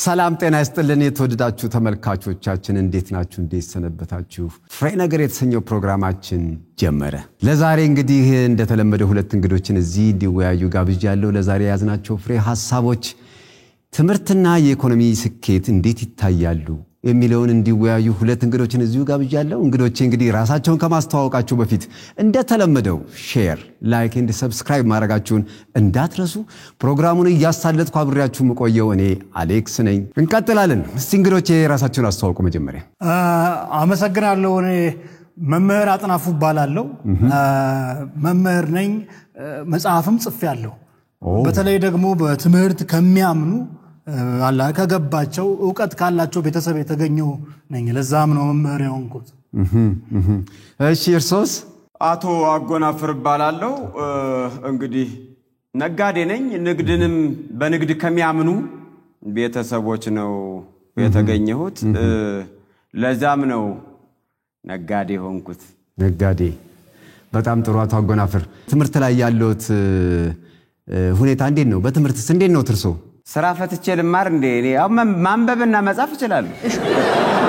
ሰላም ጤና ይስጥልን የተወደዳችሁ ተመልካቾቻችን እንዴት ናችሁ እንዴት ሰነበታችሁ ፍሬ ነገር የተሰኘው ፕሮግራማችን ጀመረ ለዛሬ እንግዲህ እንደተለመደ ሁለት እንግዶችን እዚህ እንዲወያዩ ጋብዣለሁ ለዛሬ ያዝናቸው ፍሬ ሐሳቦች ትምርትና የኢኮኖሚ ስኬት እንዴት ይታያሉ የሚለውን እንዲወያዩ ሁለት እንግዶችን እዚሁ ጋብዣለሁ እንግዶቼ እንግዲህ ራሳቸውን ከማስተዋወቃቸው በፊት እንደተለመደው ሼር ላይክ ኤንድ ሰብስክራይብ ማድረጋችሁን እንዳትረሱ ፕሮግራሙን ያሳለጥኩ አብሬያችሁ መቆየው እኔ አሌክስ ነኝ እንቀጥላለን እስቲ እንግዶቼ ራሳቸውን አስተዋውቁ መጀመሪያ አመሰግናለሁ እኔ መምህር አጥናፉ ባላለው መምህር ነኝ መጽሐፍም ጽፌያለሁ በተለይ ደግሞ በትምህርት ከሚያምኑ አላህ ከገባቸው ዕውቀት ካላቸው ቤተሰብ የተገኘው ነኝ ለዛም ነው መምህር የሆንኩት እሺ እርሶስ አቶ አጎናፍር ባላለው እንግዲህ ነጋዴ ነኝ ንግድንም በንግድ ከሚያምኑ ቤተሰቦች ነው የተገኘሁት ለዛም ነው ነጋዴ ሆንኩት ነጋዴ በጣም ጥሩ አቶ አጎናፍር ትምርት ላይ ያለውት ሁኔታ እንዴት ነው በትምርትስ እንዴት ነው ትርሶ ስራ ፈትቼ ልማር እንዴ እኔ ማንበብና መጻፍ እችላለሁ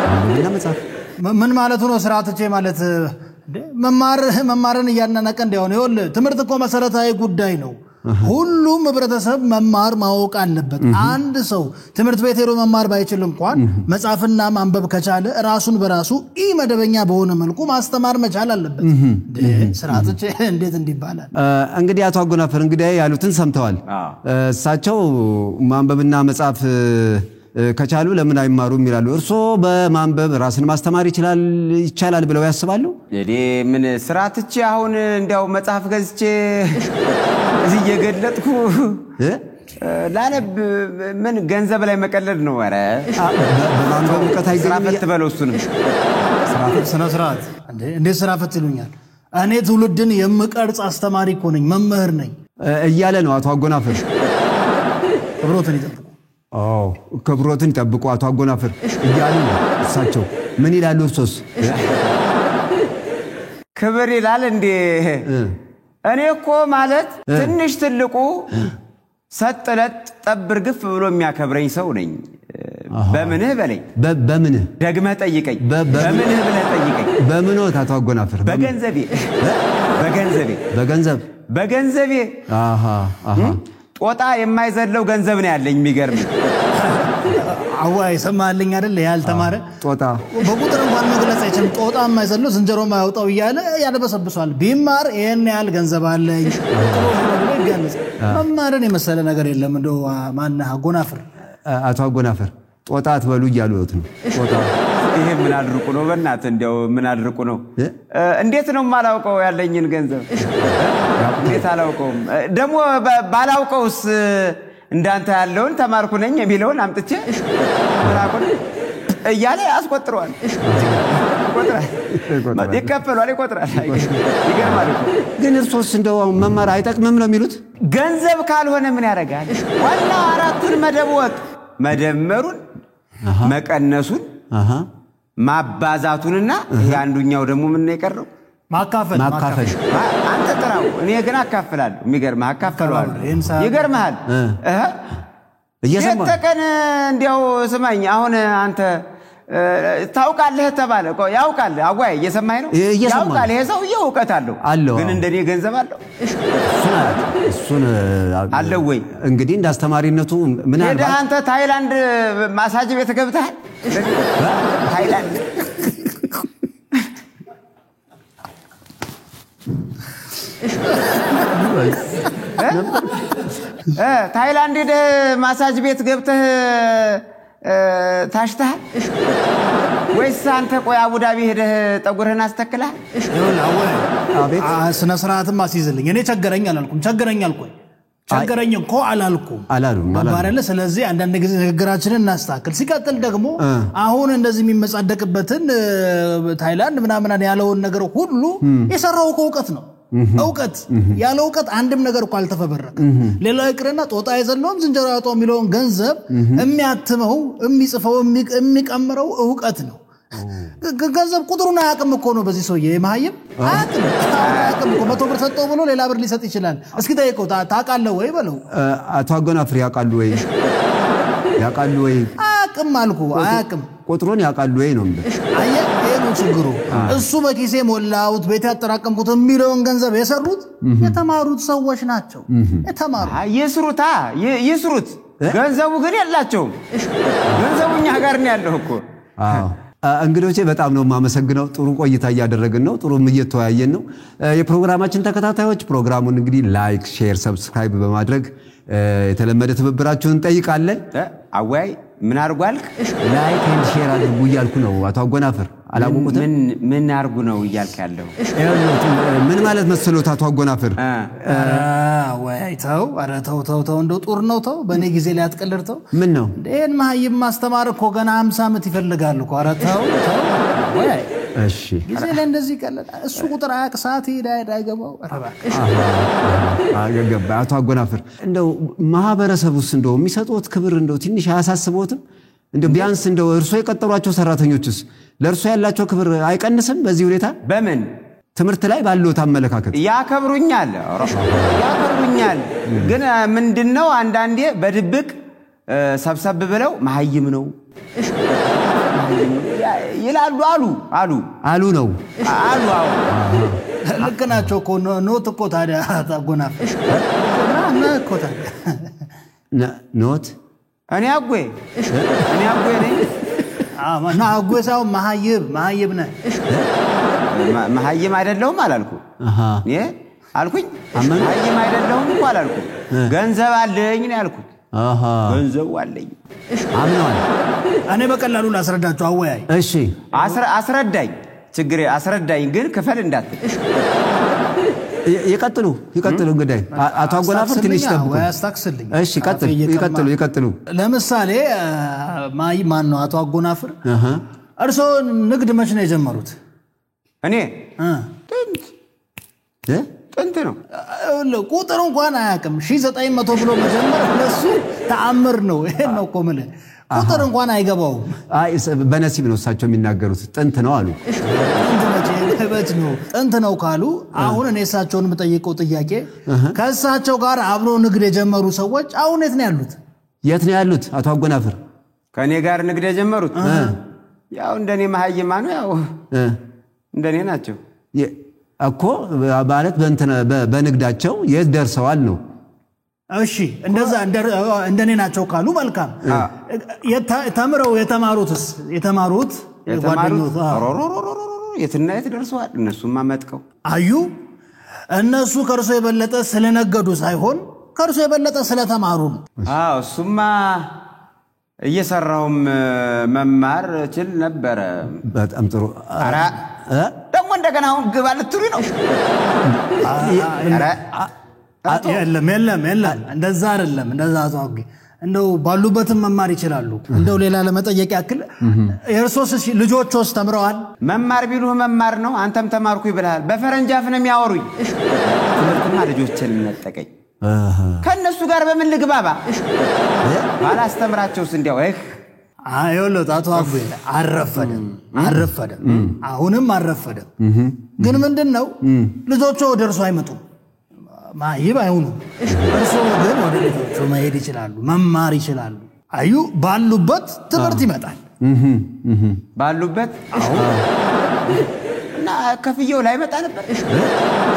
ማንበብና መጻፍ ምን ማለት ነው ስራ ፈትቼ ማለት መማርን ያናነቀ እንደሆነ ይወል ትምርት እኮ መሰረታዊ ጉዳይ ነው ሁሉም ህብረተሰብ መማር ማወቅ አለበት አንድ ሰው ትምርት ቤት ሄዶ መማር ባይችል እንኳን መጻፍና ማንበብ ከቻለ ራሱን በራሱ መደበኛ በሆነ መልኩ ማስተማር መቻል አለበት ስራጥቼ እንዴት እንዲባላል እንግዲህ አቶ አጎናፍር እንግዲህ ያሉትን ሰምተዋል እሳቸው ማንበብና መጻፍ ከቻሉ ለምን አይማሩም ይላሉ እርሶ በማንበብ ራስን ማስተማር ይችላል ብለው ያስባሉ እኔ ምን ስራጥቼ አሁን እንዲያው መጽሐፍ ገዝቼ እዚህ የገለጥኩ ላነብ ምን ገንዘብ ላይ መቀለድ ነው ወረ በማንበብ ዕውቀት አይገኝም ስራፈት በለውሱን ስራፈት እንዴ ስራፈት ይሉኛል እኔ ትውልድን የምቀርጽ አስተማሪ እኮ ነኝ መምህር ነኝ እያለ ነው አቶ አጎናፍር ክብሮትን ይጠብቁ ክብሮትን ይጠብቁ አቶ አጎናፍር እያሉ እሳቸው ምን ይላሉ እርሶስ ክብር ይላል እንዴ እኔ እኮ ማለት ትንሽ ትልቁ ሰጥለት ጠብርግፍ ብሎ የሚያከብረኝ ሰው ነኝ በምንህ በለኝ በምንህ ደግመህ ጠይቀኝ በምንህ ብለህ ጠይቀኝ በምንህ አቶ አጎናፍር በገንዘቤ ጦጣ የማይዘለው ገንዘብ ነው ያለኝ የሚገርም አዋይ ሰማልኝ አይደል ያልተማረ ጦጣ በቁጥር እንኳን መግለጽ አይችልም ጦጣ የማይዘለው ዝንጀሮ ማያውጣው ይያለ ያደበሰብሷል ቢማር ይሄን ያህል ገንዘብ አለኝ መማርን የመሰለ ነገር የለም እንደው ማን አጎናፍር አቶ አጎናፍር ጦጣ አትበሉ ይያሉት ነው ጦጣ ይሄ ምን አድርቁ ነው በእናት እንደው ምን አድርቁ ነው እንዴት ነው ማላውቀው ያለኝን ገንዘብ እንዴት አላውቀውም ደሞ ባላውቀውስ እንዳንተ ያለውን ተማርኩ ነኝ የሚለውን አምጥቼ ተራቆን እያለ ያስቆጥሯል ይቆጥራል ይገርማል ግን እርሶስ እንደው መማር አይጠቅምም ነው የሚሉት ገንዘብ ካልሆነ ምን ያደርጋል ዋና አራቱን መደብወቅ መደመሩን መቀነሱን ማባዛቱንና ያንዱኛው ደግሞ ምን ነው የቀረው ማካፈል አንተ ጥራው እኔ ግን አካፍላለሁ የሚገርምህ አካፍላለሁ ይገርምሃል እየሰማህ እንዲያው ስማኝ አሁን አንተ ታውቃለህ ተባለ ያውቃል አጓይ እየሰማኸኝ ነው ያውቃል ይሄ ሰው ዕውቀት አለው ግን እንደኔ ገንዘብ አለው እሱን አለው ወይ እንግዲህ እንዳስተማሪነቱ ምን አለ አንተ ታይላንድ ማሳጅ ቤት ገብተሃል ታይላንድ ታይላንድ ማሳጅ ቤት ገብተህ ታሽተሃል ወይስ አንተ ቆይ አቡዳቢ ሄደህ ጠጉርህን አስተክለሃል አቤት ስነ ስርዓትም አስይዝልኝ እኔ ቸገረኝ አልኩኝ ቸገረኝ እኮ አላልኩም ባረለ ስለዚህ አንዳንድ ጊዜ ንግግራችንን እናስተካክል ሲቀጥል ደግሞ አሁን እንደዚህ የሚመጻደቅበትን ታይላንድ ምናምን ያለውን ነገር ሁሉ የሰራው ዕውቀት ነው ዕውቀት ያለ ዕውቀት አንድም ነገር እኮ አልተፈበረከ ሌላው ይቅርና ጦጣ አይዘለውም ዝንጀሮ ያወጣው የሚለውን ገንዘብ የሚያትመው የሚጽፈው የሚቀምረው ዕውቀት ነው ገንዘብ ቁጥሩን አያውቅም እኮ ነው በዚህ ሰውዬ መሀይም አያውቅም እኮ 100 ብር ሰጠው ብሎ ሌላ ብር ሊሰጥ ይችላል እስኪ ጠይቀው ታውቃለህ ወይ በለው አቶ አጎናፍር ያውቃሉ ወይ አያውቅም አልኩ አያውቅም ቁጥሩን ያውቃሉ ወይ ነው አየህ ይሄ ነው ችግሩ እሱ በኪሴ ሞላውት ቤት ያጠራቀምኩት የሚለውን ገንዘብ የሰሩት የተማሩት ሰዎች ናቸው የተማሩት ይስሩት ገንዘቡ ግን ያላቸውም ገንዘቡኛ ጋር ነው ያለው እኮ እንግዶቼ በጣም ነው ማመሰግነው ጥሩ ቆይታ ያደረግን ነው ጥሩም እየተወያየን ነው የፕሮግራማችን ተከታታዮች ፕሮግራሙን እንግዲህ ላይክ ሼር ሰብስክራይብ በማድረግ የተለመደ ትብብራችሁን እንጠይቃለን አዋይ ምን አርጓልክ ላይክ ኤንድ ሼር አድርጉ እያልኩ ነው አቶ አጎናፍር አላወቁትም ምን አርጉ ነው እያልክ ያለው ምን ማለት መስሎት አቶ አጎናፍር ወይ ተው እንደው ጦር ነው ተው በኔ ጊዜ ላይ አትቀልርተው ምን ነው እንዴን ማህይም ማስተማር እኮ ገና 50 ዓመት ይፈልጋል እኮ ተው ወይ እሺ ጊዜ ላይ እንደዚህ ቀለል እሱ ቁጥር አያቅ ሰዓት አይገባው አገባ አቶ አጎናፍር እንደው ማህበረሰቡስ እንደው የሚሰጡት ክብር እንደው ትንሽ አያሳስቦትም እንደው ቢያንስ እንደው እርሶ የቀጠሯቸው ሰራተኞችስ ለእርሶ ያላቸው ክብር አይቀንስም በዚህ ሁኔታ በምን ትምርት ላይ ባለው ታመለካከት ያከብሩኛል ግን ምንድነው አንዳንዴ በድብቅ ሰብሰብ ብለው መሀይም ነው ይላሉ አሉ ነው ለከናቸው እኮ ኖት እኮ ታዲያ ታጎናፍር እኮ ታዲያ ኖት እኔ አጎይ ነኝ እና አጎሳው መሀይብ ነህ መሀይም አይደለሁም አላልኩ አልኩኝ መሀይም አይደለሁም እኮ አላልኩ ገንዘብ አለኝ ነው ያልኩት ገንዘብ አለኝ አምነዋል እኔ በቀላሉ ላስረዳቸው አወያይ እሺ አስረዳኝ ችግሬ አስረዳኝ ግን ክፈል እንዳትል ይቀጥሉ እንግዲህ አቶ አጎናፍር ትንሽ ተብቁ ያስታክስልኝ እሺ ይቀጥሉ ለምሳሌ ማን ነው አቶ አጎናፍር እርሶ ንግድ መች ነው የጀመሩት እኔ ጥንት ነው ቁጥር እንኳን አያውቅም 1900 ብሎ መጀመር ለሱ ተአምር ነው ይሄ ነው እኮ ማለት ቁጥር እንኳን አይገባውም አይ በነሲብ ነው እሳቸው የሚናገሩት ጥንት ነው አሉ ጥንት ነው ካሉ አሁን እኔ እሳቸውን የምጠይቀው ጥያቄ ከእሳቸው ጋር አብሮ ንግድ የጀመሩ ሰዎች አሁን የት ነው ያሉት አቶ አጎናፍር ከኔ ጋር ንግድ የጀመሩት ያው እንደኔ መሀይማ ነው ያው እንደኔ ናቸው እኮ ማለት በንግዳቸው የት ደርሰዋል ነው እሺ እንደዛ እንደኔ ናቸው ካሉ መልካም ተምረው የተማሩት የትና የት ደርሰዋል እነሱማ መጥቀው አዩ እነሱ ከርሶ የበለጠ ስለነገዱ ሳይሆን ከርሶ የበለጠ ስለተማሩ እሱማ እየሰራውም መማር እችል ነበር በጣም ጥሩ አራ ደግሞ እንደገና አሁን ግባ ልትሉ ነው የለም እንደዛ አይደለም እንደዛ ታውቂ እንደው ባሉበትም መማር ይችላሉ እንደው ሌላ ለመጠየቅ ያክል የርሶስ ልጆችስ ተምረዋል መማር ቢሉህ መማር ነው አንተም ተማርኩ ይብላል በፈረንጅ አፍ ነው የሚያወሩኝ ትምህርትማ ልጆችን ነጠቀኝ ከነሱ ጋር በምን ልግባባ ባላስተምራቸውስ እንዲያው አይወለው ታቶ አቡ አረፈደም አሁንም አረፈደም ግን ምንድነው ልጆቹ ደርሶ አይመጡም ማይብ አይሆኑ እርሶ ግን ወደ ልጆቹ መሄድ ይችላሉ መማር ይችላሉ አዩ ባሉበት ትምህርት ይመጣል ባሉበት እና ከፍየው ላይ መጣ ነበር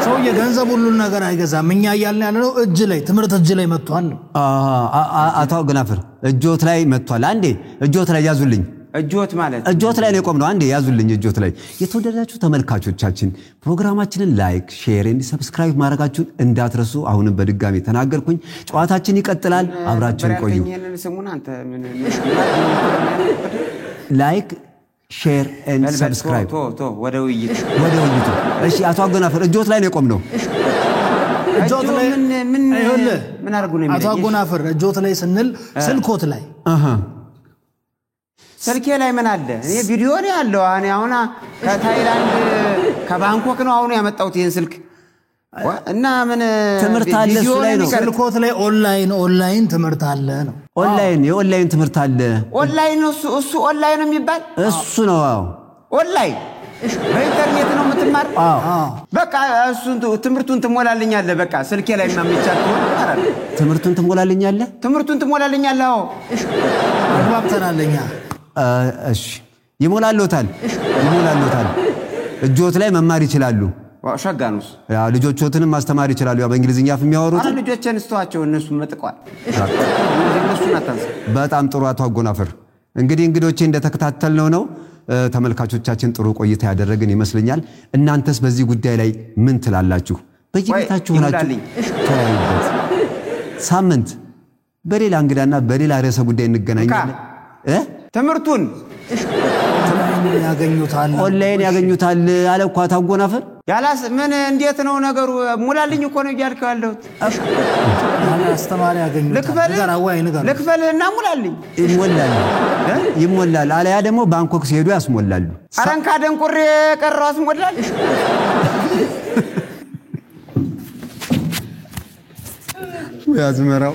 ሰው የገንዘብ ሁሉ ነገር አይገዛም እኛ ያልን ያለው እጅ ላይ ትምህርት እጅ ላይ መጥቷል አቶ አጎናፍር እጆት ላይ መጥቷል አንዴ እጆት ላይ ያዙልኝ እጆት ማለት እጆት ላይ ነው ቆምነው አንዴ ያዙልኝ እጆት ላይ የተወደዳችሁ ተመልካቾቻችን ፕሮግራማችንን ላይክ ሼር ኤንድ ሰብስክራይብ ማድረጋችሁን እንዳትረሱ አሁንም በድጋሚ ተናገርኩኝ ጨዋታችን ይቀጥላል አብራችሁን ቆዩ ላይክ ሼር ኤንድ ሰብስክራይብ ወደ ውይይቱ እሺ አቶ አጎናፍር እጆት ላይ ነው ቆምነው እጆት ላይ ምን አርጉ ነው አቶ አጎናፍር እጆት ላይ ስንል ስልኮት ላይ ስልኬ ላይ ምን አለ እኔ ቪዲዮ ነው ያለው አሁን ከታይላንድ ከባንኮክ ነው አሁን ያመጣሁት ይሄን ስልክ እና ምን ትምህርት አለ እሱ ላይ ነው ስልኮት ላይ ኦንላይን ትምህርት አለ ነው የኦንላይን ትምህርት አለ ኦንላይን እሱ ኦንላይን የሚባል እሱ ነው ኦንላይን በኢንተርኔት ነው የምትማር? በቃ እሱን ትምህርቱን ትሞላልኛለህ። በቃ ስልኬ ላይ ማምቻት ይወራል። ትምህርቱን ትሞላልኛለህ? ትምህርቱን ትሞላልኛለህ? አዎ አግባብተናልኛ። እሺ ይሞላልዎታል። እጆት ላይ መማር ይችላሉ። ሸጋኑስ ልጆቾትንም ማስተማር ይችላሉ። ያው በእንግሊዝኛ የሚያወሩት ልጆችን እስተዋቸው እነሱ መጥቋል። እነሱ ናታንስ በጣም ጥሩ አቶ አጎናፍር። እንግዲህ እንግዶቼ እንደተከታተልነው ነው። ተመልካቾቻችን ጥሩ ቆይታ ያደረግን ይመስለኛል። እናንተስ በዚህ ጉዳይ ላይ ምን ትላላችሁ? በየቤታችሁ ሆናችሁ ተወያዩበት። ሳምንት በሌላ እንግዳና በሌላ ርዕሰ ጉዳይ እንገናኛለን። ትምህርቱን ኦንላይን ያገኙታል አለ እኮ አቶ አጎናፍር። ያላስ ምን እንዴት ነው ነገሩ? ሙላልኝ እኮ ነው እያልከው ያለሁት። አስተማሪ ያገኙታል። ልክፈልህና ሙላልኝ። ይሞላል። አለያ ደግሞ ባንኮክ ሲሄዱ ያስሞላሉ። አረንካ ደንቁሬ ቀረው አስሞላል። ያዝመራው